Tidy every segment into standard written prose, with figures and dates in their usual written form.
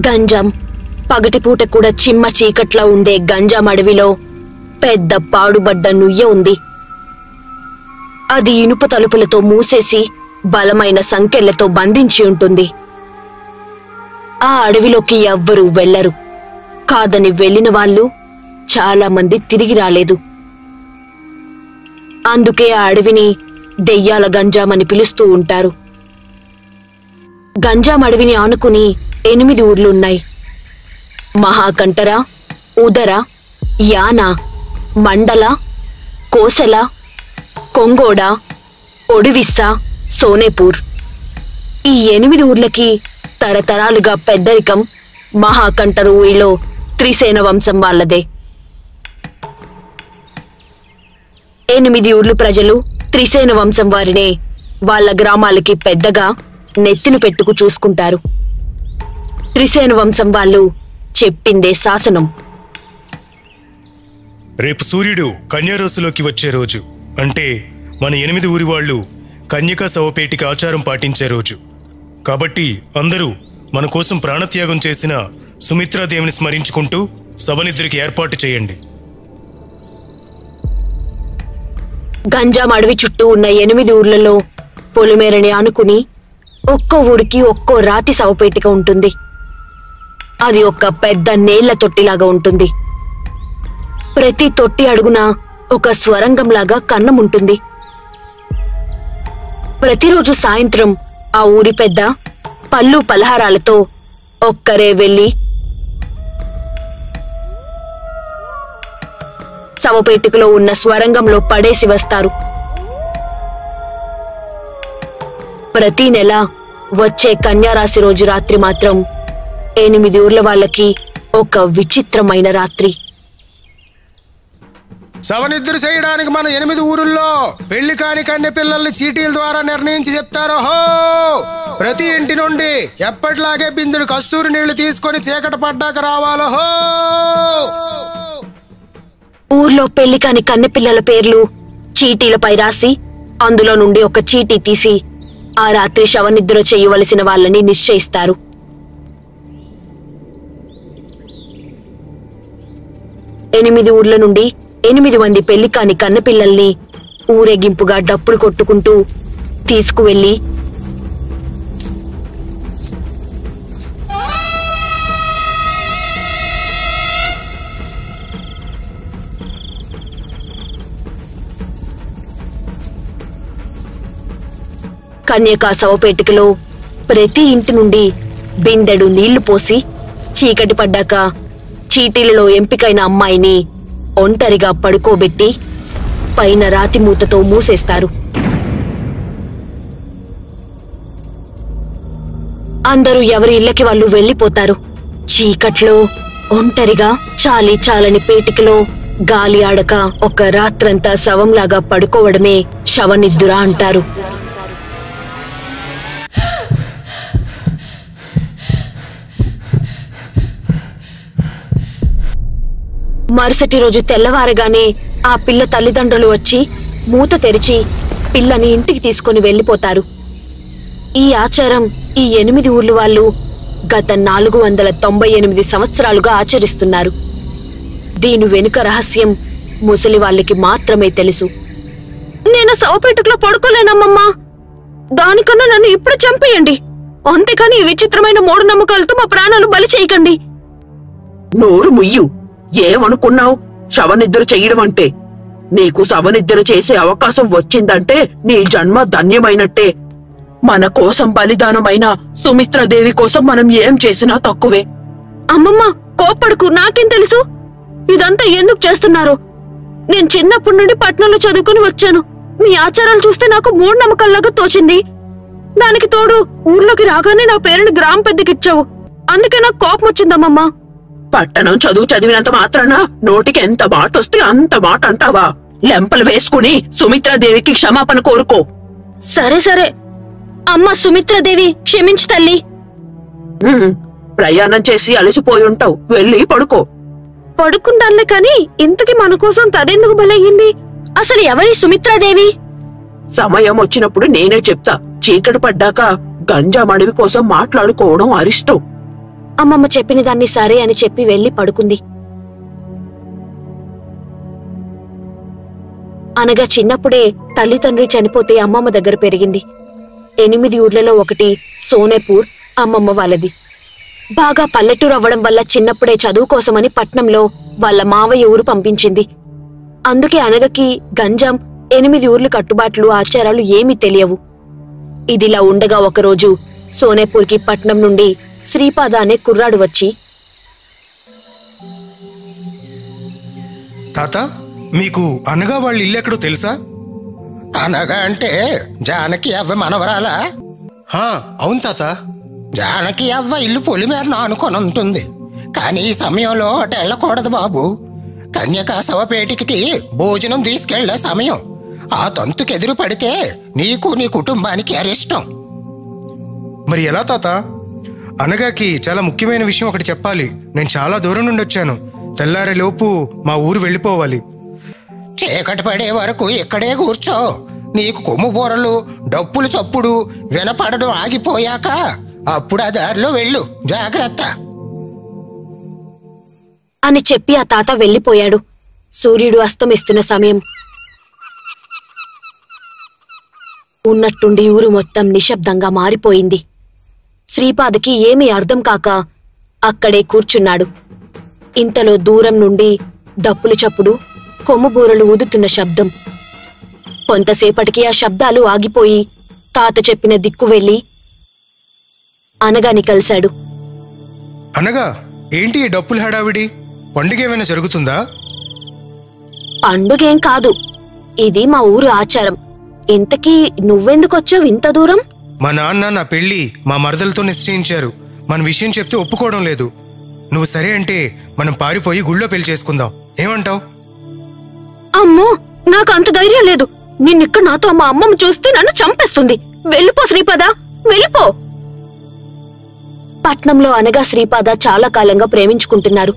గంజాం పగటిపూట కూడా చిమ్మ చీకట్లా ఉండే గంజాం అడవిలో పెద్ద పాడుబడ్డ నుయ్య ఉంది. అది ఇనుప తలుపులతో మూసేసి బలమైన సంకెళ్లతో బంధించి ఉంటుంది. ఆ అడవిలోకి ఎవ్వరూ వెళ్లరు. కాదని వెళ్లిన వాళ్ళు చాలా మంది తిరిగి రాలేదు. అందుకే ఆ అడవిని దెయ్యాల గంజామని పిలుస్తూ ఉంటారు. గంజాం అడవిని ఆనుకుని 8 ఊర్లున్నాయి. మహాకంటర, ఉదర, యాన, మండల, కోసల, కొంగోడ, ఒడివిస్స, సోనేపూర్. ఈ 8 ఊర్లకి తరతరాలుగా పెద్దరికం మహాకంటర ఊరిలో త్రిసేన వంశం వాళ్ళదే. 8 ఊర్లు ప్రజలు త్రిసేన వంశం వారినే వాళ్ళ గ్రామాలకి పెద్దగా నెత్తిని పెట్టుకు చూసుకుంటారు. త్రిసేన వంశం వాళ్ళు చెప్పిందే శాసనం. రేపు సూర్యుడు కన్యారాశిలోకి వచ్చే రోజు, అంటే మన 8 ఊరి వాళ్ళు కన్యకా శవపేటికి ఆచారం పాటించే రోజు. కాబట్టి అందరూ మన కోసం ప్రాణత్యాగం చేసిన సుమిత్రాదేవిని స్మరించుకుంటూ శవనిద్రకి ఏర్పాటు చేయండి. గంజాం అడవి చుట్టూ ఉన్న 8 ఊర్లలో పొలిమేరని ఆనుకుని ఒక్కో ఊరికి ఒక్కో రాతి శవపేటిక ఉంటుంది. అది ఒక పెద్ద నేళ్ల తొట్టిలాగా ఉంటుంది. ప్రతి తొట్టి అడుగున ఒక స్వరంగంలాగా కన్నం ఉంటుంది. ప్రతిరోజు సాయంత్రం ఆ ఊరి పెద్ద పళ్ళు పలహారాలతో ఒక్కరే వెళ్లి శవపేటికలో ఉన్న స్వరంగంలో పడేసి వస్తారు. ప్రతి నెల వచ్చే కన్యారాశి రోజు రాత్రి మాత్రం 8 ఊర్ల వాళ్ళకి ఒక విచిత్రమైన రాత్రి. శవనిద్ర చేయడానికి మన 8 ఊరుల్లో పెళ్లి కాని కన్య పిల్లల్ని చీటీల ద్వారా నిర్ణయించి చెప్తారో హో. ప్రతి ఇంటి నుండి ఎప్పటిలాగే బిందుడు కస్తూరి నీళ్లు తీసుకొని చీకటి పడ్డాక రావాలో హో. ఊర్లో పెళ్లి కాని కన్నె పిల్లల పేర్లు చీటీలపై రాసి అందులో నుండి ఒక చీటీ తీసి ఆ రాత్రి శవనిద్ర చేయవలసిన వాళ్ళని నిశ్చయిస్తారు. ఎనిమిది ఊర్ల నుండి 8 మంది పెళ్లి కాని కన్నెపిల్లల్ని ఊరేగింపుగా డప్పులు కొట్టుకుంటూ తీసుకువెళ్లి కన్యకా శవపేటికలో ప్రతి ఇంటి నుండి బిందెడు నీళ్లు పోసి చీకటి పడ్డాక చీటీలలో ఎంపికైన అమ్మాయిని ఒంటరిగా పడుకోబెట్టి పైన రాతి మూతతో మూసేస్తారు. అందరూ ఎవరి ఇళ్లకి వాళ్ళు వెళ్లిపోతారు. చీకట్లో ఒంటరిగా చాలని పేటికలో గాలి ఆడక ఒక రాత్రంతా శవంలాగా పడుకోవడమే శవనిద్ర అంటారు. మరుసటి రోజు తెల్లవారగానే ఆ పిల్ల తల్లిదండ్రులు వచ్చి మూత తెరిచి పిల్లని ఇంటికి తీసుకుని వెళ్లిపోతారు. ఈ ఆచారం ఈ 8 ఊర్లు వాళ్ళు గత 498 సంవత్సరాలుగా ఆచరిస్తున్నారు. దీని వెనుక రహస్యం ముసలి వాళ్ళకి మాత్రమే తెలుసు. నేను శవపేటికలో పడుకోలేనమ్మమ్మా, దానికన్నా నన్ను ఇప్పుడు చంపేయండి, అంతేకాని ఈ విచిత్రమైన మూఢనమ్మకాలతో మా ప్రాణాలు బలి చేయకండి. నోరు ముయ్యు, ఏమనుకున్నావు? శవనిద్ర చెయ్యడం అంటే నీకు శవనిద్ర చేసే అవకాశం వచ్చిందంటే నీ జన్మ ధన్యమైనట్టే. మన కోసం బలిదానమైన సుమిత్రాదేవి కోసం మనం ఏం చేసినా తక్కువే. అమ్మమ్మ కోప్పడుకు, నాకేం తెలుసు ఇదంతా ఎందుకు చేస్తున్నారు? నేను చిన్నప్పటి నుండి పట్నంలో చదువుకుని వచ్చాను. మీ ఆచారాలు చూస్తే నాకు మూఢనమ్మకాల్లాగా తోచింది. దానికి తోడు ఊర్లోకి రాగానే నా పేరుని గ్రామ పెద్దకిచ్చావు, అందుకే నాకు కోపం వచ్చిందమ్మమ్మ. పట్టణం చదివినంత మాత్రాన నోటికి ఎంత మాట వస్తే అంత మాట అంటావా? లెంపలు వేసుకుని సుమిత్రాదేవికి క్షమాపణ కోరుకో. సరే సరే అమ్మ సుమిత్రాదేవి, క్షమించు తల్లి. ప్రయాణం చేసి అలసిపోయి ఉంటావు, వెళ్ళి పడుకో. పడుకుంటానులే కాని ఇంతకీ మన కోసం తనెందుకు బలయ్యింది? అసలు ఎవరి సుమిత్రాదేవి? సమయం వచ్చినప్పుడు నేనే చెప్తా. చీకటి పడ్డాక గంజాం అడవి కోసం మాట్లాడుకోవడం అరిష్టం. అమ్మమ్మ చెప్పిన దాన్ని సరే అని చెప్పి వెళ్లి పడుకుంది. అనగా చిన్నప్పుడే తల్లిదండ్రి చనిపోతే అమ్మమ్మ దగ్గర పెరిగింది. 8 ఊర్లలో ఒకటి సోనేపూర్ అమ్మమ్మ వాళ్ళది. బాగా పల్లెటూరు అవ్వడం వల్ల చిన్నప్పుడే చదువు కోసమని పట్నంలో వాళ్ళ మావయ్య ఊరు పంపించింది. అందుకే అనగకి గంజం 8 ఊర్లు కట్టుబాట్లు ఆచారాలు ఏమీ తెలియవు. ఇదిలా ఉండగా ఒకరోజు సోనేపూర్కి పట్నం నుండి శ్రీపాద అనే కుర్రాడు వచ్చి, తాత, మీకు అనగా వాళ్ళ ఇల్లు ఎక్కడో తెలుసా? అనగా అంటే జానకి అవ్వ మనవరాలా? అవును తాత. జానకి అవ్వ ఇల్లు పొలిమేర ఆనుకొని ఉంటుంది. కానీ ఈ సమయంలో అటు వెళ్ళకూడదు బాబు. కన్యకా శవపేటికి భోజనం తీసుకెళ్లే సమయం. ఆ తంతుకు ఎదురు పడితే నీకు నీ కుటుంబానికి అరిష్టం. మరి ఎలా తాత? అనగాకి చాలా ముఖ్యమైన విషయం ఒకటి చెప్పాలి. నేను చాలా దూరం నుండి వచ్చాను. తెల్లారేలోపు మా ఊరు వెళ్ళిపోవాలి. చీకటి పడే వరకు ఇక్కడే కూర్చో. నీకు కొమ్ము బోరలు డప్పులు చప్పుడు వినపడడం ఆగిపోయాక అప్పుడు ఆ దారిలో వెళ్ళు, జాగ్రత్త అని చెప్పి ఆ తాత వెళ్ళిపోయాడు. సూర్యుడు అస్తమిస్తున్న సమయం. ఉన్నట్టుండి ఊరు మొత్తం నిశ్శబ్దంగా మారిపోయింది. శ్రీపాదకి ఏమీ అర్థం కాక అక్కడే కూర్చున్నాడు. ఇంతలో దూరం నుండి డప్పులు చప్పుడు, కొమ్ముబూరలు ఊదుతున్న శబ్దం. కొంతసేపటికి ఆ శబ్దాలు ఆగిపోయి తాత చెప్పిన దిక్కు వెళ్లి అనగాని కలిశాడు. అనగా, ఏంటి ఈ డప్పుల హడావిడి? పండుగ ఏమైనా జరుగుతుందా? పండుగేం కాదు, ఇది మా ఊరు ఆచారం. ఇంతకీ నువ్వెందుకొచ్చావు ఇంత దూరం? మా నాన్న నా పెళ్లి మా మరదలతో నిశ్చయించారు. మన విషయం చెప్తే ఒప్పుకోవడం లేదు. నువ్వు సరే అంటే మనం పారిపోయి గుళ్ళో పెళ్లి చేసుకుందాం. ఏమంటావ్? అమ్మో, నాకు అంత ధైర్యం లేదు. నిన్నిక్కడ నాతో మా అమ్మమ్మ చూస్తే నన్ను చంపేస్తుంది. వెళ్ళిపో శ్రీపాద, వెళ్ళిపో. పట్నంలో అనగా శ్రీపాద చాలా కాలంగా ప్రేమించుకుంటున్నారు.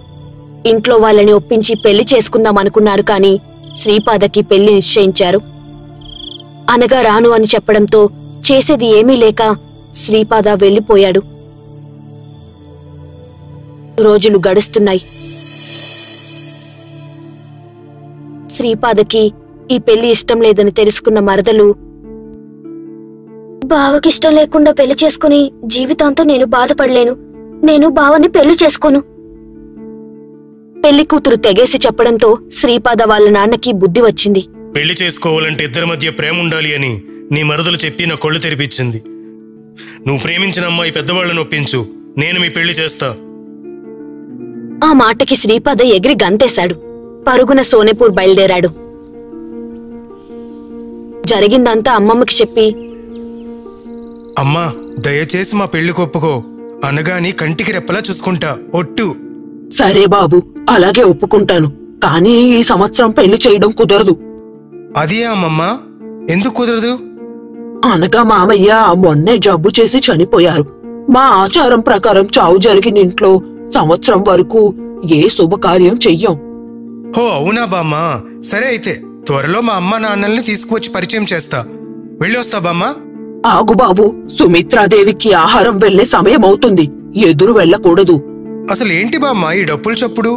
ఇంట్లో వాళ్ళని ఒప్పించి పెళ్లి చేసుకుందాం అనుకున్నారు. కాని శ్రీపాదకి పెళ్లి నిశ్చయించారు. అనగా రాను అని చెప్పడంతో చేసేది ఏమీ లేక శ్రీపాద వెళ్ళిపోయాడు. రోజులు గడుస్తున్నాయి. శ్రీపాదకి ఈ పెళ్లి ఇష్టం లేదని తెలుసుకున్న మరదలు, బావకిష్టం లేకుండా పెళ్లి చేసుకుని జీవితాంతం నేను బాధపడలేను. నేను బావని పెళ్లి చేసుకోను. పెళ్లి కూతురు తెగేసి చెప్పడంతో శ్రీపాద వాళ్ళ నాన్నకి బుద్ధి వచ్చింది. పెళ్లి చేసుకోవాలంటే ఇద్దరి మధ్య ప్రేమ ఉండాలి అని నీ మరదలు చెప్పి నా కళ్ళు తెరిపించింది. నువ్వు ప్రేమించిన అమ్మాయి పెద్దవాళ్ళని ఒప్పించు, నేను మీ పెళ్లి చేస్తా. ఆ మాటకి శ్రీపాద ఎగిరి గంతేశాడు. పరుగున సోనేపూర్ బయలుదేరాడు. జరిగిందంతా అమ్మమ్మకి చెప్పి, అమ్మా, దయచేసి మా పెళ్లి ఒప్పుకో. అనగాని కంటికి రెప్పలా చూసుకుంటా, ఒట్టు. సరే బాబు, అలాగే ఒప్పుకుంటాను. కానీ ఈ సంవత్సరం పెళ్లి చేయడం కుదరదు. అదే అమ్మమ్మ, ఎందుకు కుదరదు? అనగా మామయ్య మొన్నే జబ్బు చేసి చనిపోయారు. మా ఆచారం ప్రకారం చావు జరిగిన ఇంట్లో సంవత్సరం వరకు ఏ శుభకార్యం చెయ్యం. హో, అవునా బామ్మ? సరే అయితే త్వరలో మా అమ్మ నాన్నల్ని తీసుకువచ్చి పరిచయం చేస్తా. వెళ్ళొస్తా బామ్మ. ఆగు బాబు, సుమిత్రాదేవికి ఆహారం వెళ్లే సమయం అవుతుంది. ఎదురు వెళ్ళకూడదు. అసలు ఏంటి బామ్మ ఈ డప్పులు చప్పుడు?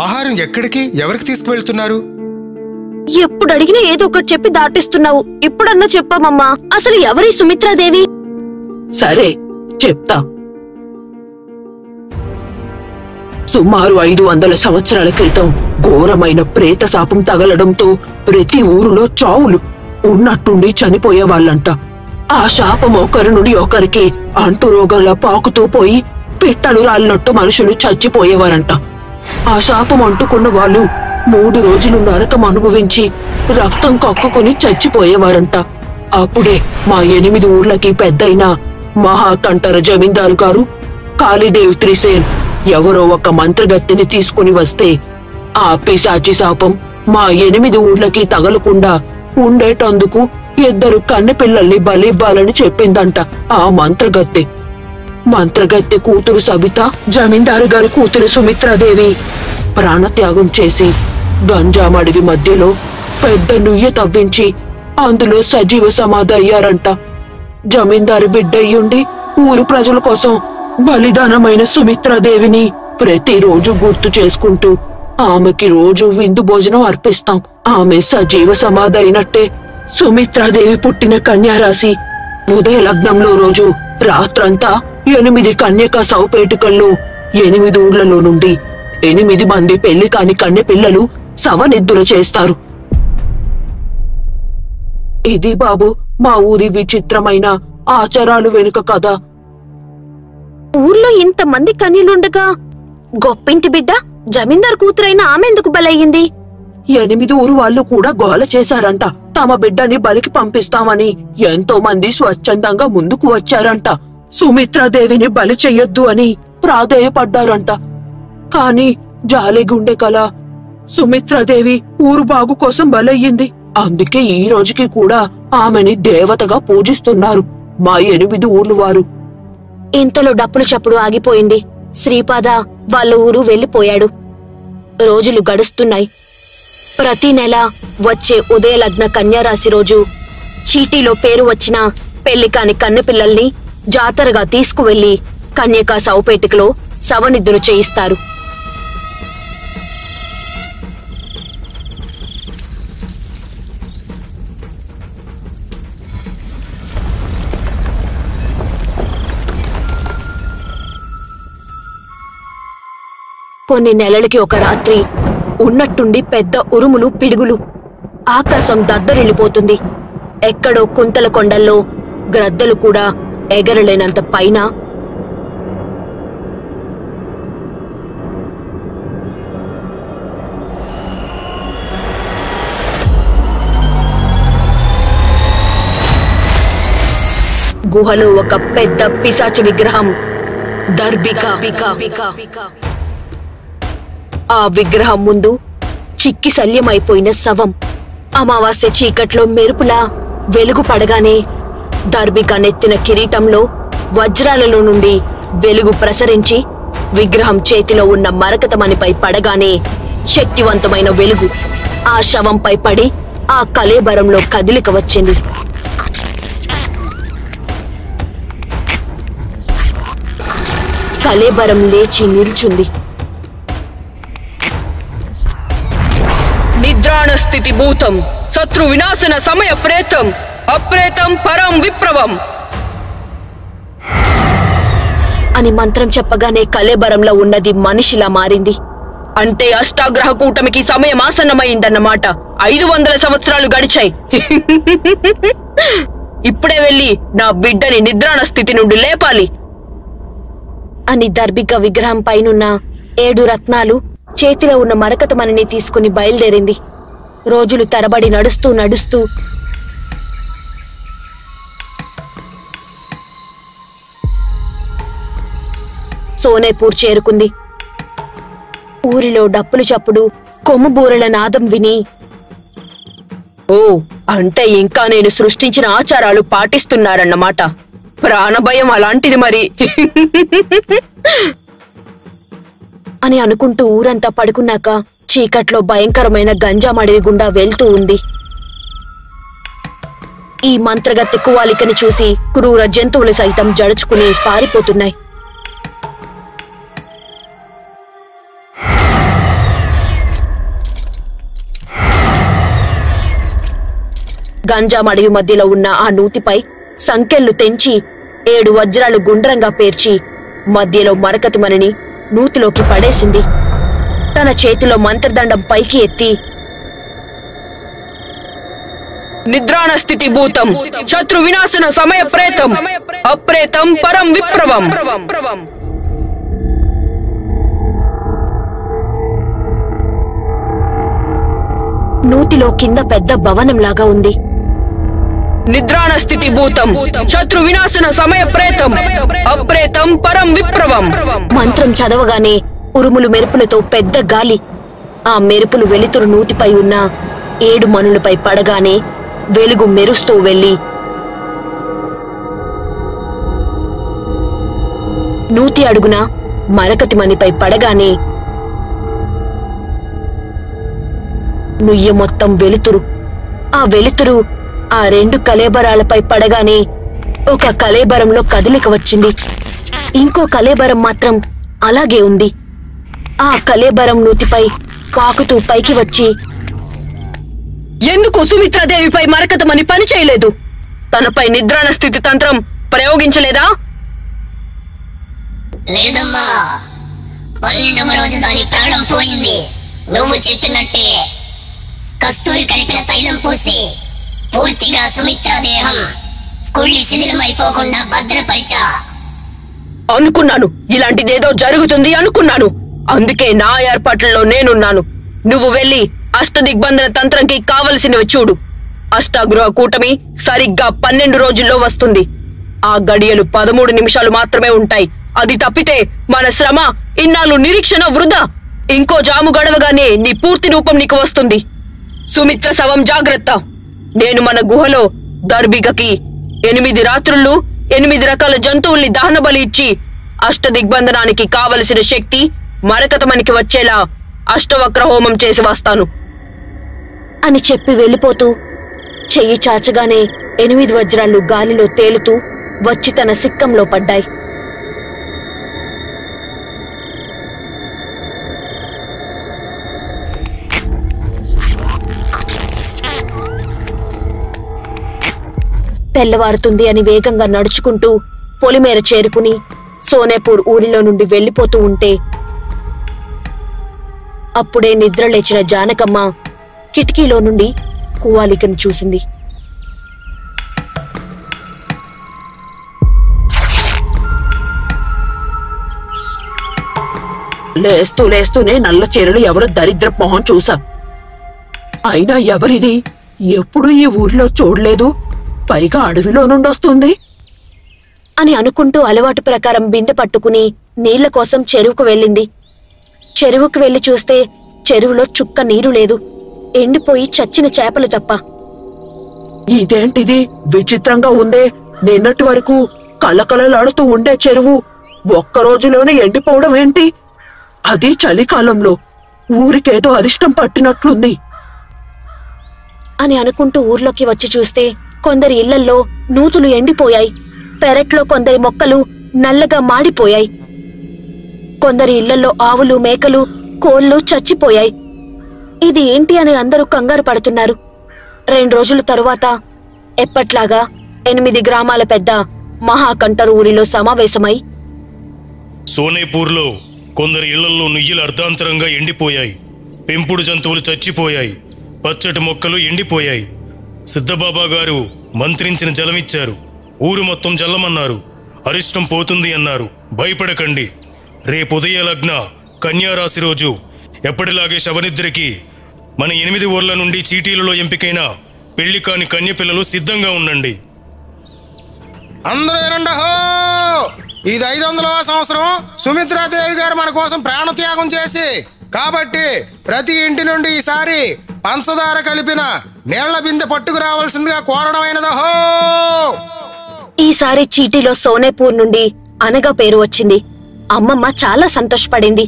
ఆహారం ఎక్కడికి, ఎవరికి తీసుకువెళ్తున్నారు? ఎప్పుడు అడిగినా ఏదో ఒకటి చెప్పి దాటిస్తున్నావు. ఇప్పుడన్నా చెప్పామమ్మా, అసలు ఎవరి సుమిత్రాదేవి? సరే చెప్తా. సుమారు 500 సంవత్సరాల క్రితం ఘోరమైన ప్రేత శాపం తగలడంతో ప్రతి ఊరిలో చావులు ఉన్నట్టుండి చనిపోయేవాళ్ళంట. ఆ శాపం ఒకరి నుండి ఒకరికి అంటురోగంలా పాకుతూ పోయి పిట్టలు రాలినట్టు మనుషులు చచ్చిపోయేవారంట. ఆ శాపం అంటుకున్న వాళ్ళు 3 రోజులు నరకం అనుభవించి రక్తం కక్కుకొని చచ్చిపోయేవారంట. అప్పుడే మా 8 ఊర్లకి పెద్దయిన మహాకంఠర జమీందారు గారు కాళీదేవ్ త్రిసేన్ ఎవరో ఒక మంత్రగత్తెని తీసుకుని వస్తే ఆ పిశాచి శాపం మా 8 ఊర్లకి తగలకుండా ఉండేటందుకు 2 కన్నెపిల్లల్ని బలివ్వాలని చెప్పిందంట ఆ మంత్రగత్తె. మంత్రగత్తె కూతురు సబిత, జమీందారు గారి కూతురు సుమిత్రాదేవి ప్రాణత్యాగం చేసి గంజామడివి మధ్యలో పెద్ద నుయ్య తవ్వించి అందులో సజీవ సమాధి అయ్యారంట. జమీందారు బిడ్డయ్యుండి ఊరు ప్రజల కోసం బలిదానమైన సుమిత్రాదేవిని ప్రతిరోజు గుర్తు చేసుకుంటూ ఆమెకి రోజు విందు భోజనం అర్పిస్తాం. ఆమె సజీవ సమాధి అయినట్టే. సుమిత్రాదేవి పుట్టిన కన్యారాశి ఉదయ లగ్నంలో రోజు రాత్రంతా 8 కన్యకా శవపేటికల్లో 8 ఊర్లలో నుండి 8 మంది పెళ్లి కాని కన్య పిల్లలు శవనిద్దులు చేస్తారు. ఇది బాబు మా ఊరి విచిత్రమైన ఆచారాలు వెనుక కథ. ఊర్లో ఇంతమంది కన్యలుండగా గొప్పింటి బిడ్డ జమీందార్ కూతురైన ఆమె ఎందుకు బలయ్యింది? 8 ఊరు వాళ్ళు కూడా గోల చేశారంట. తమ బిడ్డని బలికి పంపిస్తామని ఎంతో మంది స్వచ్ఛందంగా ముందుకు వచ్చారంట. సుమిత్రాదేవిని బలి చెయ్యొద్దు అని ప్రాధేయపడ్డారంట. కాని జాలిగుండె కల సుమిత్రాదేవి ఊరు బాగు కోసం బలయ్యింది. అందుకే ఈ రోజుకి కూడా ఆమెని దేవతగా పూజిస్తున్నారు మా 8 ఊర్లు వారు. ఇంతలో డప్పులు చప్పుడు ఆగిపోయింది. శ్రీపాద వాళ్ళ ఊరు వెళ్లిపోయాడు. రోజులు గడుస్తున్నాయి. ప్రతి నెల వచ్చే ఉదయలగ్న కన్యారాశి రోజు చీటీలో పేరు వచ్చిన పెళ్లి కాని కన్నెపిల్లల్ని జాతరగా తీసుకువెళ్లి కన్యకా శవపేటికలో శవనిద్దులు చేయిస్తారు. కొన్ని నెలలకి ఒక రాత్రి ఉన్నట్టుండి పెద్ద ఉరుములు పిడుగులు. ఆకాశం దద్దరిల్లిపోతుంది. ఎక్కడో కుంతల కొండల్లో గ్రద్దలు కూడా ఎగరలేనంత పైన గుహలో ఒక పెద్ద పిశాచ విగ్రహం దర్భిక. ఆ విగ్రహం ముందు చిక్కి శల్యమైపోయిన శవం. అమావాస్య చీకట్లో మెరుపులా వెలుగు పడగానే దర్భిక నెత్తిన కిరీటంలో వజ్రాలలో నుండి వెలుగు ప్రసరించి విగ్రహం చేతిలో ఉన్న మరకతమణిపై పడగానే శక్తివంతమైన వెలుగు ఆ శవంపై పడి ఆ కళేబరంలో కదిలిక వచ్చింది. కళేబరం లేచి నిల్చుంది. నిద్రాణ స్థితి భూతం శత్రు వినాశన సమయ ప్రేతం అప్రేతం పరం విప్రవం అని మంత్రం చెప్పగానే కళేబరంలో ఉన్నది మనిషిలా మారింది. అంటే అష్టాగ్రహ కూటమికి సమయం ఆసన్నమైందన్నమాట. 500 సంవత్సరాలు గడిచాయి. ఇప్పుడే వెళ్ళి నా బిడ్డని నిద్రాణ స్థితి నుండి లేపాలి అని దర్భిక విగ్రహం పైనున్న 7 రత్నాలు చేతిలో ఉన్న మరకతమణిని తీసుకుని బయలుదేరింది. రోజులు తరబడి నడుస్తూ నడుస్తూ సోనేపూర్ చేరుకుంది. ఊరిలో డప్పులు చప్పుడు కొమ్ము బూరల నాదం విని, ఓ అంటే ఇంకా నేను సృష్టించిన ఆచారాలు పాటిస్తున్నారన్నమాట. ప్రాణభయం అలాంటిది మరి అని అనుకుంటూ ఊరంతా పడుకున్నాక చీకట్లో భయంకరమైన గంజామడివి గుండా వెళ్తూ ఉంది. ఈ మంత్రగ తెక్కువాలికని చూసి క్రూర జంతువులు సైతం జడుచుకుని పారిపోతున్నాయి. గంజామడివి మధ్యలో ఉన్న ఆ నూతిపై సంకెళ్లు తెంచి 7 వజ్రాలు గుండ్రంగా పేర్చి మధ్యలో మరకతిమణిని నూతిలోకి పడేసింది. తన చేతిలో మంత్రదండం పైకి ఎత్తి, నిద్రాణ స్థితి భూతం శత్రు వినాశన సమయ ప్రేతం అప్రేతం పరం విప్రవం నూతిలో కింద పెద్ద భవనంలాగా ఉంది. నిద్రాణ స్థితి భూతం శత్రు వినాశన సమయ ప్రేతం అప్రేతం పరం విప్రవం మంత్రం చదవగానే ఉరుములు మెరుపులతో పెద్ద గాలి. ఆ మెరుపులు వెలుతురు నూతిపై ఉన్న 7 మనులపై పడగానే వెలుగు మెరుస్తూ వెళ్లి నూతి అడుగున మరకతిమణిపై పడగానే నుయ్య మొత్తం వెలుతురు. ఆ వెలుతురు ఆ 2 కళేబరాలపై పడగానే ఒక కళేబరంలో కదలిక వచ్చింది. ఇంకో కళేబరం మాత్రం అలాగే ఉంది. ఆ కళేబరం నూతిపై పాకుతూ పైకి వచ్చి, ఎందుకు సుమిత్రాదేవిపై మరకతమని పని చేయలేదు? తనపై నిద్రాణ స్థితి తంత్రం ప్రయోగించలేదా? లేదమ్మా, 12వ రోజు దాని ప్రాణం పోయింది. నువ్వు చెప్పినట్టే కస్తూరి కలిపిన తైలం పూసి పూర్తిగా సుమిత్రాదేహం కుళ్ళి శిథిలమైపోకుండా భద్రపరిచా. అనుకున్నాను, ఇలాంటిదేదో జరుగుతుంది అనుకున్నాను. అందుకే నా ఏర్పాట్లలో నేనున్నాను. నువ్వు వెళ్ళి అష్టదిగ్బంధన తంత్రంకి కావలసినవి చూడు. అష్టాగృహ కూటమి సరిగ్గా 12 రోజుల్లో వస్తుంది. ఆ గడియలు 13 నిమిషాలు మాత్రమే ఉంటాయి. అది తప్పితే మన శ్రమ, ఇన్నాళ్ళు నిరీక్షణ వృధా. ఇంకో జాము గడవగానే నీ పూర్తి రూపం నీకు వస్తుంది. సుమిత్ర శవం జాగ్రత్త. నేను మన గుహలో దర్భికకి 8 రాత్రుళ్ళు 8 రకాల జంతువుల్ని దహన బలి ఇచ్చి అష్టదిగ్బంధనానికి కావలసిన శక్తి మరకతమనికి వచ్చేలా అష్టవక్ర హోమం చేసి వస్తాను అని చెప్పి వెళ్ళిపోతూ చెయ్యి చాచగానే 8 వజ్రాలు గాలిలో తేలుతూ వచ్చి తన సిక్కంలో పడ్డాయి. తెల్లవారుతుంది అని వేగంగా నడుచుకుంటూ పొలిమేర చేరుకుని సోనేపూర్ ఊరిలో నుండి వెళ్లిపోతూ ఉంటే అప్పుడే నిద్రలేచిన జానకమ్మ కిటికీలో నుండి కువాలికను చూసింది. లేస్తూనే నల్ల చీరలు ఎవరో దరిద్ర మొహం చూసాం. అయినా ఎవరిది? ఎప్పుడు ఈ ఊరిలో చూడలేదు. పైగా అడవిలో నుండొస్తుంది అని అనుకుంటూ అలవాటు ప్రకారం బిందె పట్టుకుని నీళ్ల కోసం చెరువుకు వెళ్ళింది. చెరువుకు వెళ్లి చూస్తే చెరువులో చుక్క నీరు లేదు. ఎండిపోయి చచ్చిన చేపలు తప్ప. ఇదేంటిది విచిత్రంగా ఉందే. నిన్నటి వరకు కలకలలాడుతూ ఉండే చెరువు ఒక్కరోజులోనే ఎండిపోవడం ఏంటి? అది చలికాలంలో. ఊరికేదో అరిష్టం పట్టినట్లుంది అని అనుకుంటూ ఊర్లోకి వచ్చి చూస్తే కొందరి ఇళ్లల్లో నూతులు ఎండిపోయాయి. పెరట్లో కొందరి మొక్కలు నల్లగా మాడిపోయాయి. కొందరి ఇళ్లలో ఆవులు, మేకలు, కోళ్లు చచ్చిపోయాయి. ఇది ఏంటి అని అందరూ కంగారు పడుతున్నారు. 2 రోజుల తరువాత ఎప్పట్లాగా 8 గ్రామాల పెద్ద మహాకంఠర్ ఊరిలో సమావేశమై, సోనేపూర్లో కొందరి ఇళ్లలో నుయ్యలు అర్ధాంతరంగా ఎండిపోయాయి. పెంపుడు జంతువులు చచ్చిపోయాయి. పచ్చటి మొక్కలు ఎండిపోయాయి. సిద్ధబాబా గారు మంత్రించిన జలమిచ్చారు. ఊరు మొత్తం జల్లమన్నారు. అరిష్టం పోతుంది అన్నారు. భయపడకండి. రేపు ఉదయ లగ్న కన్యారాశి రోజు ఎప్పటిలాగే శవనిద్రకి మన 8 ఊర్ల నుండి చీటీలలో ఎంపికైన పెళ్లి కాని కన్య పిల్లలు సిద్ధంగా ఉండండి. అందరూ వినండి హో! ఇది 500వ సంవత్సరం. సుమిత్రాదేవి గారు మన కోసం ప్రాణత్యాగం చేసి, కాబట్టి ప్రతి ఇంటి నుండి ఈసారి పంచదార కలిపిన నీళ్ల బిందె పట్టుకురావాల్సిందిగా కోరడమైనదో. ఈసారి చీటీలో సోనేపూర్ నుండి అనగా పేరు వచ్చింది. అమ్మమ్మ చాలా సంతోషపడింది.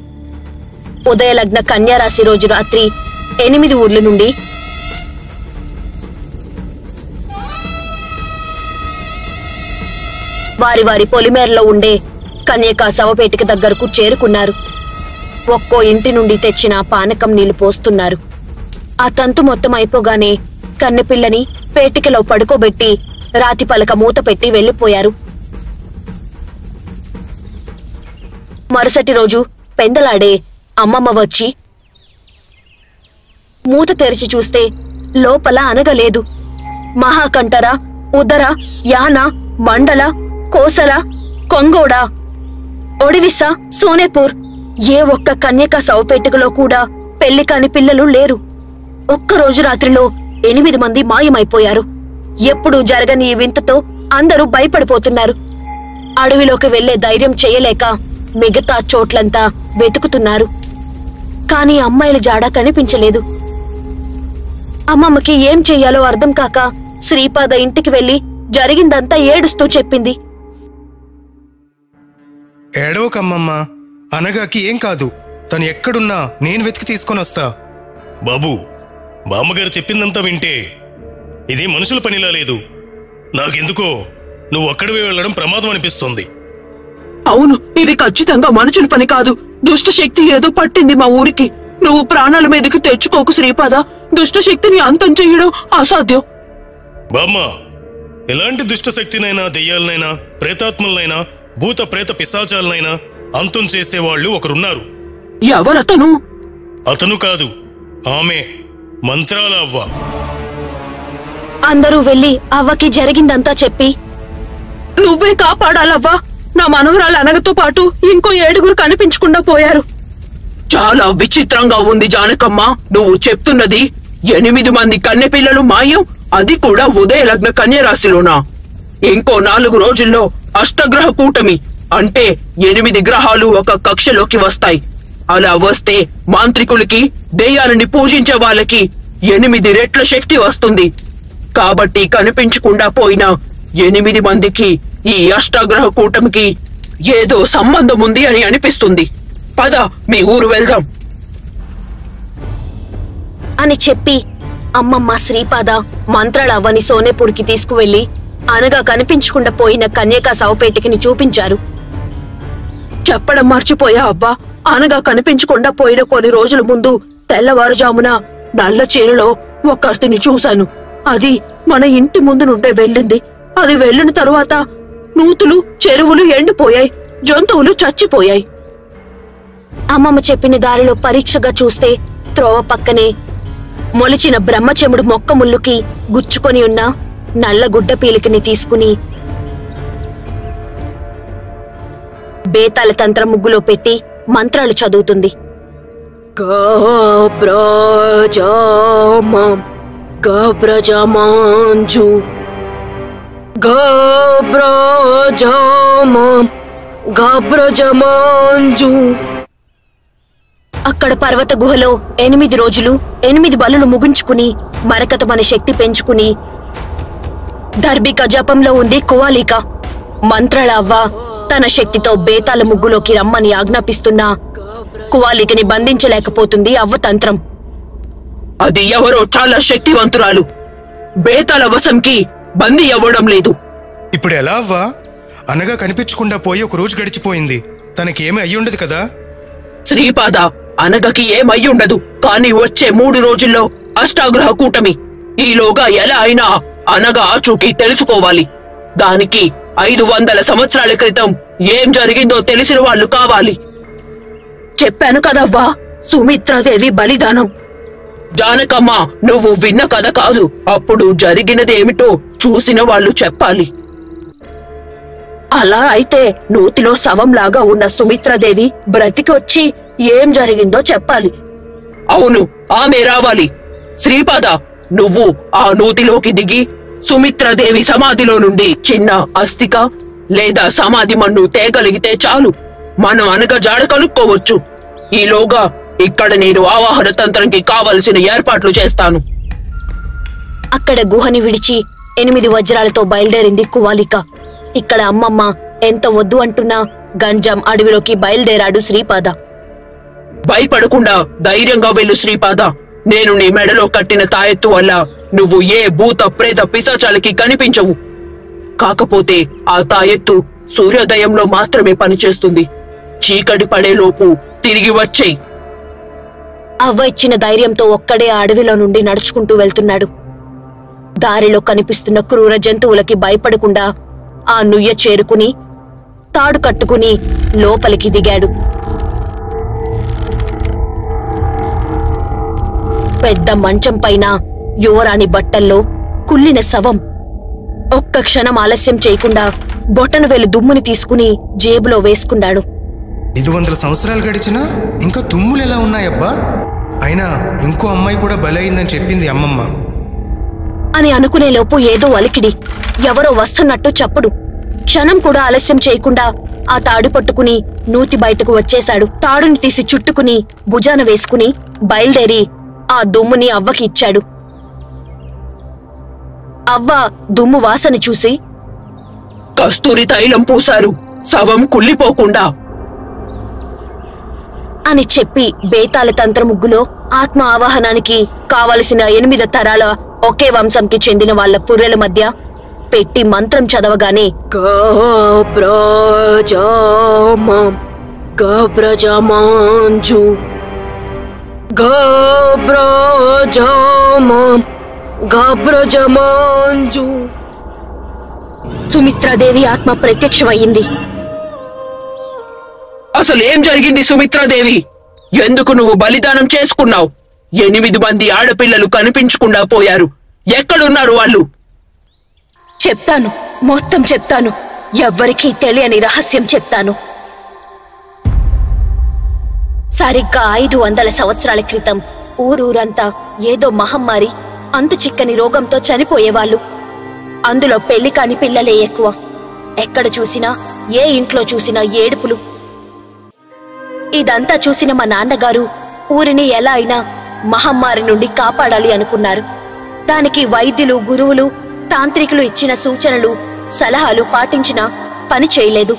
ఉదయలగ్న కన్యారాశి రోజు రాత్రి 8 ఊర్ల నుండి వారి వారి పొలిమేరలో ఉండే కన్యకా శవపేటిక దగ్గరకు చేరుకున్నారు. ఒక్కో ఇంటి నుండి తెచ్చిన పానకం నీళ్లు పోస్తున్నారు. ఆ తంతు మొత్తం అయిపోగానే కన్నెపిల్లని పేటికలో పడుకోబెట్టి రాతి పలక మూత పెట్టి వెళ్లిపోయారు. మరుసటి రోజు పెందలాడే అమ్మమ్మ వచ్చి మూత తెరిచి చూస్తే లోపల అనగలేదు. మహాకంఠర, ఉదర, యాన, మండల, కోసల, కొంగోడ, ఒడివిస, సోనేపూర్ ఏ ఒక్క కన్యకా శవపేటికలో కూడా పెళ్లి కాని పిల్లలు లేరు. ఒక్కరోజు రాత్రిలో 8 మంది మాయమైపోయారు. ఎప్పుడూ జరగని ఈ వింతతో అందరూ భయపడిపోతున్నారు. అడవిలోకి వెళ్లే ధైర్యం చేయలేక మిగతా చోట్లంతా వెతుకుతున్నారు. కాని అమ్మాయిల జాడ కనిపించలేదు. అమ్మమ్మకి ఏం చెయ్యాలో అర్థం కాక శ్రీపాద ఇంటికి వెళ్లి జరిగిందంతా ఏడుస్తూ చెప్పింది. ఏడవకమ్మమ్మ, అనగాకి ఏం కాదు. తను ఎక్కడున్నా నేను వెతికి తీసుకొని వస్తా. బాబు, బామ్మగారు చెప్పిందంతా వింటే ఇది మనుషుల పనిలా లేదు. నాకెందుకో నువ్వు అక్కడివే వెళ్ళడం ప్రమాదం అనిపిస్తుంది. అవును, ఇది ఖచ్చితంగా మనుషుల పని కాదు. దుష్ట శక్తి ఏదో పట్టింది మా ఊరికి. నువ్వు ప్రాణాల మీదకి తెచ్చుకోకు శ్రీపాద. దుష్ట శక్తిని అంతం చెయ్యడం అసాధ్యం. బామ్మ, ఎలాంటి దుష్ట శక్తినైనా, దెయ్యాలనైనా, ప్రేతాత్మలనైనా, భూత ప్రేత పిశాచాలనైనా అంతం చేసేవాళ్లు ఒకరున్నారు. ఎవరతను? అతను కాదు, ఆమె మంత్రాల అవ్వ. అందరూ వెళ్లి అవ్వకి జరిగిందంతా చెప్పి, నువ్వే కాపాడాలవ్వా. నా మనవరాలు అనగతో పాటు ఇంకో 7 కనిపించకుండా పోయారు. చాలా విచిత్రంగా ఉంది జానకమ్మ. నువ్వు చెప్తున్నది 8 మంది కన్నెపిల్లలు మాయం, అది కూడా ఉదయ లగ్న కన్యరాశిలోనా? ఇంకో 4 రోజుల్లో అష్టగ్రహ కూటమి అంటే 8 గ్రహాలు ఒక కక్షలోకి వస్తాయి. అలా వస్తే మాంత్రికులకి, దెయ్యాలని పూజించే వాళ్ళకి 8 రెట్ల శక్తి వస్తుంది. కాబట్టి కనిపించకుండా పోయిన 8 మందికి ఈ అష్టగ్రహ కూటమికి ఏదో సంబంధం ఉంది అని అనిపిస్తుంది. పద, మీ ఊరు వెళ్దాం అని చెప్పి అమ్మమ్మ శ్రీపాద మంత్రాల అవ్వని సోనేపూర్కి తీసుకువెళ్లి అనగా కనిపించకుండా పోయిన కన్యకా సౌపేటికిని చూపించారు. చెప్పడం మర్చిపోయా అవ్వా. అనగా కనిపించకుండా పోయిన కొన్ని రోజుల ముందు తెల్లవారుజామున నల్ల చీరలో ఒకరిని చూశాను. అది మన ఇంటి ముందు నుండే వెళ్ళింది. అది వెళ్ళిన తరువాత నూతులు, చెరువులు ఎండిపోయాయి, జంతువులు చచ్చిపోయాయి. అమ్మమ్మ చెప్పిన దారిలో పరీక్షగా చూస్తే త్రోవ పక్కనే మొలిచిన బ్రహ్మచెముడు మొక్క ముల్లుకి గుచ్చుకొని ఉన్న నల్ల గుడ్డ పీలికని తీసుకుని బేతాల తంత్ర ముగ్గులో పెట్టి మంత్రాలు చదువుతుంది. అక్కడ పర్వత గుహలో 8 రోజులు 8 బలులు ముగించుకుని మరకత మన శక్తి పెంచుకుని దర్భిక జపంలో ఉంది కువాలిక. మంత్రాల అవ్వ తన శక్తితో బేతాల ముగ్గులోకి రమ్మని ఆజ్ఞాపిస్తున్నా కువాలికని బంధించలేకపోతుంది అవ్వ తంత్రం. అది ఎవరో చాలా శక్తివంతురాలు. బేతాల వశంకి బందీ అవ్వడం లేదు. ఇప్పుడు ఎలా అవ్వా? అనగా కనిపించకుండా పోయి 1 రోజు గడిచిపోయింది. తనకేమీ అయ్యుండదు కదా? శ్రీపాద, అనగకి ఏమయ్యుండదు. కానీ వచ్చే 3 రోజుల్లో అష్టాగ్రహ కూటమి. ఈలోగా ఎలా అయినా అనగ ఆచూకీ తెలుసుకోవాలి. దానికి 500 సంవత్సరాల క్రితం ఏం జరిగిందో తెలిసిన వాళ్ళు కావాలి. చెప్పాను కదవ్వా, సుమిత్రాదేవి బలిదానం. జానకమ్మ, నువ్వు విన్న కథ కాదు, అప్పుడు జరిగినదేమిటో చూసిన వాళ్ళు చెప్పాలి. అలా అయితే నూతిలో శవంలాగా ఉన్న సుమిత్రాదేవి బ్రతికి వచ్చి ఏం జరిగిందో చెప్పాలి. అవును, ఆమె రావాలి. శ్రీపాద, నువ్వు ఆ నూతిలోకి దిగి సుమిత్రాదేవి సమాధిలో నుండి చిన్న అస్థిక లేదా సమాధి మన్ను తేగలిగితే చాలు. మనం అనగా జాడ కనుక్కోవచ్చు. ఈలోగా ఇక్కడ నేను ఆవాహన తంత్రంకి కావలసిన ఏర్పాట్లు చేస్తాను. అక్కడ గుహని విడిచి 8 వజ్రాలతో బయలుదేరింది కువాలిక. ఇక్కడ అమ్మమ్మ ఎంత వద్దు అంటున్నా గంజాం అడవిలోకి బయలుదేరాడు శ్రీపాద. భయపడకుండా ధైర్యంగా వెళ్ళు శ్రీపాద. నేను నీ మెడలో కట్టిన తాయెత్తు వల్ల నువ్వు ఏ భూత ప్రేత పిశాచాలకి కనిపించవు. కాకపోతే ఆ తాయెత్తు సూర్యోదయంలో మాత్రమే పనిచేస్తుంది. చీకటి పడేలోపు తిరిగి వచ్చేయ్. అవ్వ ఇచ్చిన ధైర్యంతో ఒక్కడే ఆ అడవిలో నుండి నడుచుకుంటూ వెళ్తున్నాడు. దారిలో కనిపిస్తున్న క్రూర జంతువులకి భయపడకుండా ఆ నుయ్య చేరుకుని తాడు కట్టుకుని లోపలికి దిగాడు. పెద్ద మంచం పైన యువరాణి బట్టల్లో కుళ్ళిన శవం. ఒక్క క్షణం ఆలస్యం చేయకుండా బొటన వేలు దుమ్ముని తీసుకుని జేబులో వేసుకున్నాడు. 500 సంవత్సరాలు గడిచినా ఇంకా తుమ్ములు ఎలా ఉన్నాయబ్బా? అయినా ఇంకో అమ్మాయి కూడా బలైందని చెప్పింది అమ్మమ్మ అని అనుకునేలోపు ఏదో అలికిడి, ఎవరో వస్తున్నట్టు చప్పుడు. క్షణం కూడా ఆలస్యం చేయకుండా ఆ తాడు పట్టుకుని నూతి బయటకు వచ్చేశాడు. తాడుని తీసి చుట్టుకుని భుజాన వేసుకుని బయలుదేరి ఆ దుమ్ముని అవ్వకి ఇచ్చాడు. అవ్వ దుమ్ము వాసన చూసి, కస్తూరి తైలం పూశారు, శవం కుళ్ళిపోకుండా అని చెప్పి బేతాల తంత్ర ముగ్గులో ఆత్మ ఆవాహనానికి కావలసిన 8 తరాల ఒకే వంశంకి చెందిన వాళ్ల పుర్రెల మధ్య పెట్టి మంత్రం చదవగానే సుమిత్రాదేవి ఆత్మ ప్రత్యక్షమయ్యింది. అసలేం జరిగింది సుమిత్రాదేవి? ఎందుకు నువ్వు బలిదానం చేసుకున్నావు? 8 మంది ఆడపిల్లలు కనిపించకుండా పోయారు. ఎక్కడున్నారు వాళ్ళు? చెప్తాను, మొత్తం చెప్తాను. ఎవ్వరికీ తెలియని రహస్యం చెప్తాను. సరిగ్గా 500 సంవత్సరాల క్రితం ఊరూరంతా ఏదో మహమ్మారి, అంతు చిక్కని రోగంతో చనిపోయేవాళ్ళు. అందులో పెళ్లి కాని పిల్లలే ఎక్కువ. ఎక్కడ చూసినా, ఏ ఇంట్లో చూసినా ఏడుపులు. ఇదంతా చూసిన మా నాన్నగారు ఊరిని ఎలా అయినా మహమ్మారి నుండి కాపాడాలి అనుకున్నారు. దానికి వైద్యులు, గురువులు, తాంత్రికులు ఇచ్చిన సూచనలు, సలహాలు పాటించినా పని చేయలేదు.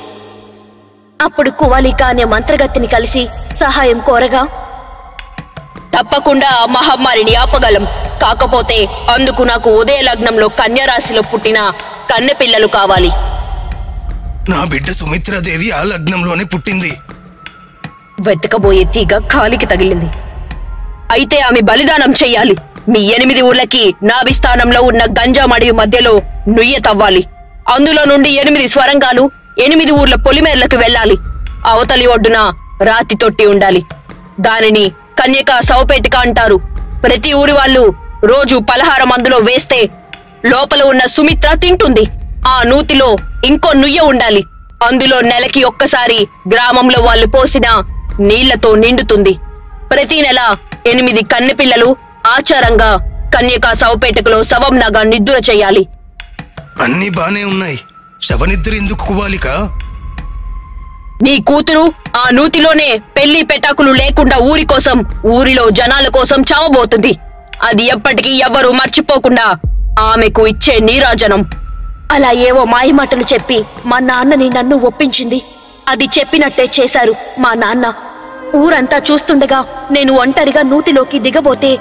అప్పుడు కువాలిక అనే మంత్రగత్తిని కలిసి సహాయం కోరగా, తప్పకుండా ఆ మహమ్మారిని ఆపగలం. కాకపోతే అందుకు నాకు ఉదయ లగ్నంలో కన్యరాశిలో పుట్టిన కన్నె పిల్లలు కావాలి. నా బిడ్డ సుమిత్రాదేవి ఆ లగ్నంలోనే పుట్టింది. వెతకబోయే తీగ కాలికి తగిలింది. అయితే ఆమె బలిదానం చెయ్యాలి. మీ 8 ఊర్లకి నాభిస్థానంలో ఉన్న గంజామడివి మధ్యలో నుయ్య తవ్వాలి. అందులో నుండి 8 స్వరంగాలు 8 ఊర్ల పొలిమేర్లకు వెళ్ళాలి. అవతలి ఒడ్డున రాతి తొట్టి ఉండాలి. దానిని కన్యకా శవపేటిక అంటారు. ప్రతి ఊరి వాళ్ళు రోజు పలహారం అందులో వేస్తే లోపల ఉన్న సుమిత్ర తింటుంది. ఆ నూతిలో ఇంకో నుయ్య ఉండాలి. అందులో నెలకి ఒక్కసారి గ్రామంలో వాళ్ళు పోసిన నీళ్లతో నిండుతుంది. ప్రతి నెల 8 కన్నెపిల్లలు ఆచారంగా కన్యకా శవపేటికలో శవంలాగా నిద్ర చెయ్యాలి. అన్నీ బానే ఉన్నాయి. శవనిద్ర ఎందుకు కువాలిక? నీ కూతురు ఆ నూతిలోనే పెళ్లి పెటాకులు లేకుండా ఊరి కోసం, ఊరిలో జనాల కోసం చావబోతుంది. అది ఎప్పటికీ ఎవ్వరూ మర్చిపోకుండా ఆమెకు ఇచ్చే నీరాజనం. అలా ఏవో మాయమాటలు చెప్పి మా నాన్నని నన్ను ఒప్పించింది. అది చెప్పినట్టే చేశారు మా నాన్న. ఊరంతా చూస్తుండగా నేను ఒంటరిగా నూతిలోకి దిగబోతే,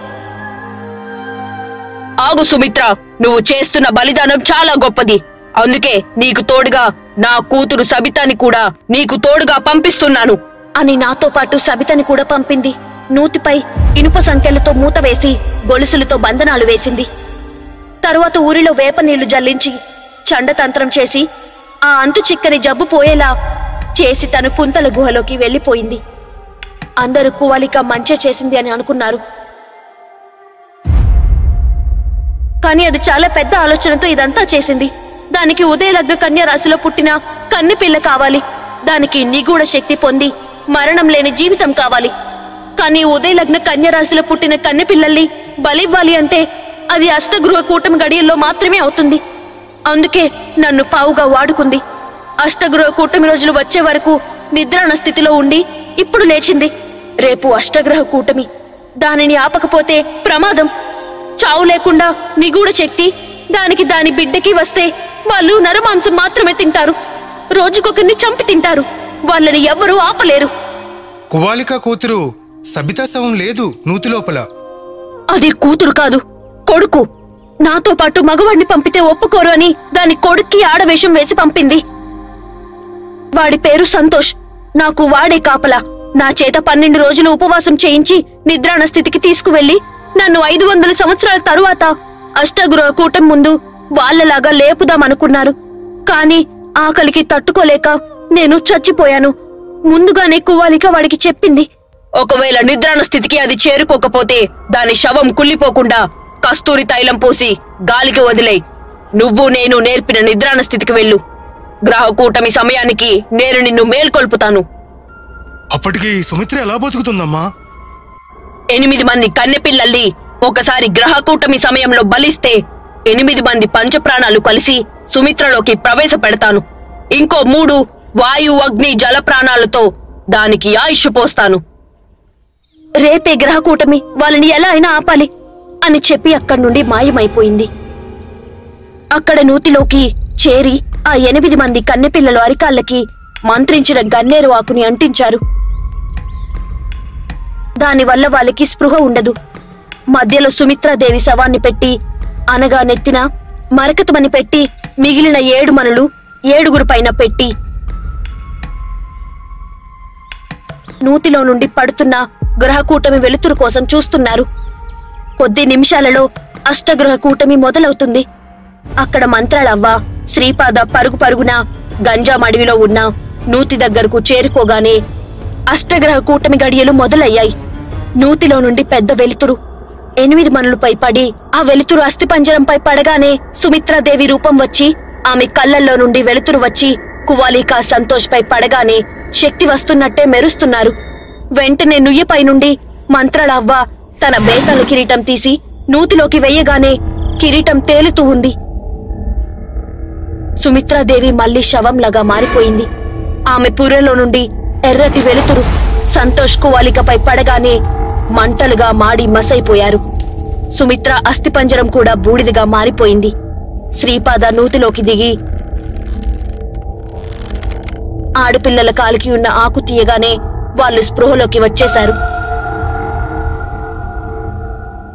ఆగు సుమిత్ర, నువ్వు చేస్తున్న బలిదానం చాలా గొప్పది. అందుకే నీకు తోడుగా నా కూతురు సబితాని కూడా నీకు తోడుగా పంపిస్తున్నాను అని నాతో పాటు సబితని కూడా పంపింది. నూతిపై ఇనుప సంకెళ్లతో మూత వేసి గొలుసులతో బంధనాలు వేసింది. తరువాత ఊరిలో వేప నీళ్లు జల్లించి చండతంత్రం చేసి ఆ అంతు చిక్కని జబ్బు పోయేలా చేసి తను పుంతల గుహలోకి వెళ్లిపోయింది. అందరూ కువాలిక మంచి చేసింది అని అనుకున్నారు. కానీ అది చాలా పెద్ద ఆలోచనతో ఇదంతా చేసింది. దానికి ఉదయలగ్న కన్య రాశిలో పుట్టిన కన్నె పిల్ల కావాలి. దానికి నిగూఢ శక్తి పొంది మరణం లేని జీవితం కావాలి. కానీ ఉదయలగ్న కన్య రాశిలో పుట్టిన కన్నె పిల్లల్ని బలివ్వాలి అంటే అది అష్టగృహ కూటమి గడియల్లో మాత్రమే అవుతుంది. అందుకే నన్ను పావుగా వాడుకుంది. అష్టగృహ కూటమి రోజులు వచ్చే వరకు నిద్రాణ స్థితిలో ఉండి ఇప్పుడు లేచింది. రేపు అష్టగ్రహ కూటమి. దానిని ఆపకపోతే ప్రమాదం. చావు లేకుండా నిగూఢ శక్తి దానికి దాని బిడ్డకి వస్తే వాళ్ళు నరమాంసం మాత్రమే తింటారు. రోజుకొకరిని చంపి తింటారు. వాళ్ళని ఎవ్వరూ ఆపలేరు. కువాలిక కూతురు సబితా శవం లేదు నూతి లోపల. అది కూతురు కాదు, కొడుకు. నాతో పాటు మగవాడిని పంపితే ఒప్పుకోరు అని దాని కొడుక్కి ఆడవేషం వేసి పంపింది. వాడి పేరు సంతోష్. నాకు వాడే కాపలా. నా చేత 12 రోజులు ఉపవాసం చేయించి నిద్రాణ స్థితికి తీసుకువెళ్లి నన్ను 500 సంవత్సరాల తరువాత అష్టగృహ కూటమి ముందు వాళ్లలాగా లేపుదామనుకున్నారు. కాని ఆకలికి తట్టుకోలేక నేను చచ్చిపోయాను. ముందుగానే కువాలిక వాడికి చెప్పింది. ఒకవేళ నిద్రాణ స్థితికి అది చేరుకోకపోతే దాని శవం కుళ్ళిపోకుండా కస్తూరి తైలం పోసి గాలికి వదిలేయ్. నువ్వు నేను నేర్పిన నిద్రాణ స్థితికి వెళ్ళు. గ్రహ కూటమి సమయానికి నేను నిన్ను మేల్కొల్పుతాను. అప్పటికి సుమిత్ర ఎలా బతుకుతుందమ్మా? 8 మంది కన్నెపిల్లల్ని ఒకసారి గ్రహ కూటమి సమయంలో బలిస్తే 8 మంది పంచప్రాణాలు కలిసి సుమిత్రలోకి ప్రవేశపెడతాను. ఇంకో 3 వాయు, అగ్ని, జల ప్రాణాలతో దానికి ఆయుష్ పోస్తాను. రేపే గ్రహ కూటమి. వాళ్ళని ఎలా అయినా ఆపాలి అని చెప్పి అక్కడి నుండి మాయమైపోయింది. అక్కడ నూతిలోకి చేరి ఆ 8 మంది కన్నెపిల్లలు అరికాళ్ళకి మంత్రించిన గన్నేరు ఆకుని అంటించారు. దానివల్ల వాళ్ళకి స్పృహ ఉండదు. మధ్యలో సుమిత్రాదేవి శవాన్ని పెట్టి అనగా నెత్తిన మరకతమని పెట్టి మిగిలిన 7 మనులు 7గురు పైన పెట్టి నూతిలో నుండి పడుతున్న గ్రహకూటమి వెలుతురు కోసం చూస్తున్నారు. కొద్ది నిమిషాలలో అష్టగ్రహ కూటమి మొదలవుతుంది. అక్కడ మంత్రాలవ్వ శ్రీపాద పరుగు పరుగున గంజాం అడవిలో ఉన్న నూతి దగ్గరకు చేరుకోగానే అష్టగ్రహ కూటమి గడియలు మొదలయ్యాయి. నూతిలో నుండి పెద్ద వెలుతురు 8 మనులపై పడి ఆ వెలుతురు అస్థిపంజరంపై పడగానే సుమిత్రాదేవి రూపం వచ్చి ఆమె కళ్ళల్లో నుండి వెలుతురు వచ్చి కువాలికా సంతోష్ పై పడగానే శక్తి వస్తున్నట్టే మెరుస్తున్నారు. వెంటనే నుయ్యపై నుండి మంత్రాలవ్వ తన బేతాల కిరీటం తీసి నూతిలోకి వెయ్యగానే కిరీటం తేలుతూ ఉంది. సుమిత్రాదేవి మళ్లీ శవంలాగా మారిపోయింది. ఆమె పుర్రెలో నుండి ఎర్రటి వెలుతురు సంతోష్ కువాలికపై పడగానే మంటలుగా మాడి మసైపోయారు. సుమిత్ర అస్థిపంజరం కూడా బూడిదగా మారిపోయింది. శ్రీపాద నూతిలోకి దిగి ఆడపిల్లల కాలికి ఉన్న ఆకు తీయగానే వాళ్ళు స్పృహలోకి వచ్చేశారు.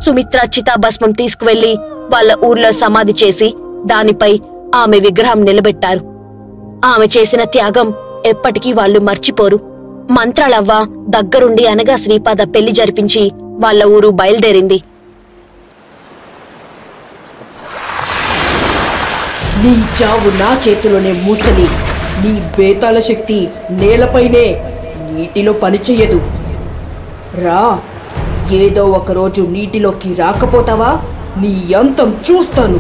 సుమిత్ర చితాభస్మం తీసుకువెళ్లి వాళ్ళ ఊర్లో సమాధి చేసి దానిపై ఆమె విగ్రహం నిలబెట్టారు. ఆమె చేసిన త్యాగం ఎప్పటికీ వాళ్ళు మర్చిపోరు. మంత్రాలవ్వ దగ్గరుండి అనగా శ్రీపాద పెళ్లి జరిపించి వాళ్ళ ఊరు బయలుదేరింది. నీ చావు నా చేతిలోనే మూసలి. నీ బేతాల శక్తి నేలపైనే, నీటిలో పనిచెయ్యదు. రా, ఏదో ఒకరోజు నీటిలోకి రాకపోతావా? నీ అంతం చూస్తాను.